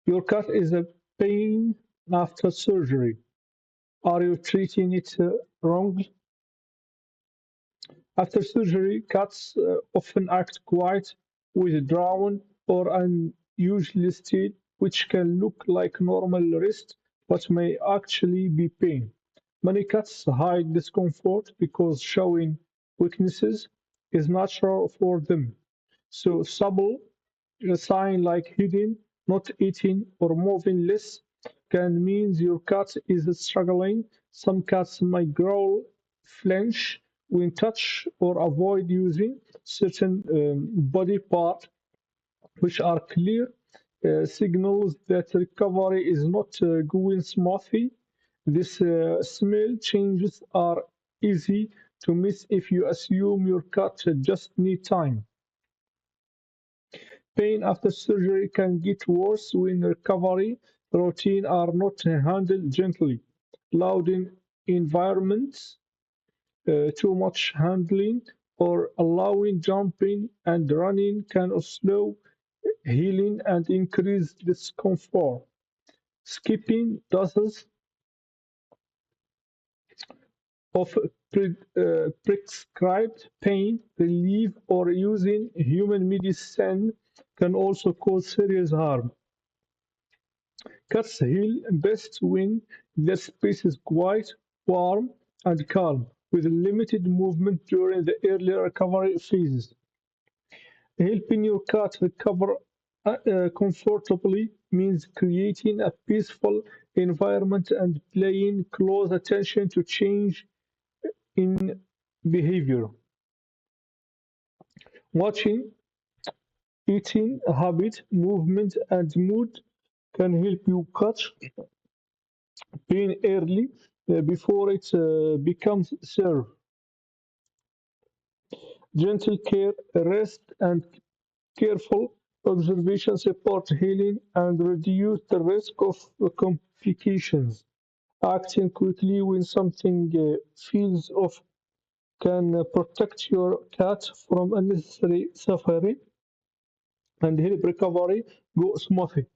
Your cat is a pain after surgery. Are you treating it wrong? After surgery, cats often act quite withdrawn or unusually still, which can look like normal rest but may actually be pain. Many cats hide discomfort because showing weaknesses is natural for them. So, subtle sign like hiding, not eating, or moving less can mean your cat is struggling. Some cats might growl, flinch when touched, or avoid using certain body parts, which are clear signals that recovery is not going smoothly. These small changes are easy to miss if you assume your cat just need time. Pain after surgery can get worse when recovery routines are not handled gently. Loud environments, too much handling, or allowing jumping and running can slow healing and increase discomfort. Skipping doses of prescribed pain relief or using human medicine can also cause serious harm. Cats heal best when their space is quiet, warm, and calm, with limited movement during the early recovery phases. Helping your cat recover comfortably means creating a peaceful environment and paying close attention to change in behavior. Watching, eating habit, movement, and mood can help you catch pain early before it becomes severe. Gentle care, rest, and careful observation support healing and reduce the risk of complications. Acting quickly when something feels off can protect your cat from unnecessary suffering and help recovery go smoothly.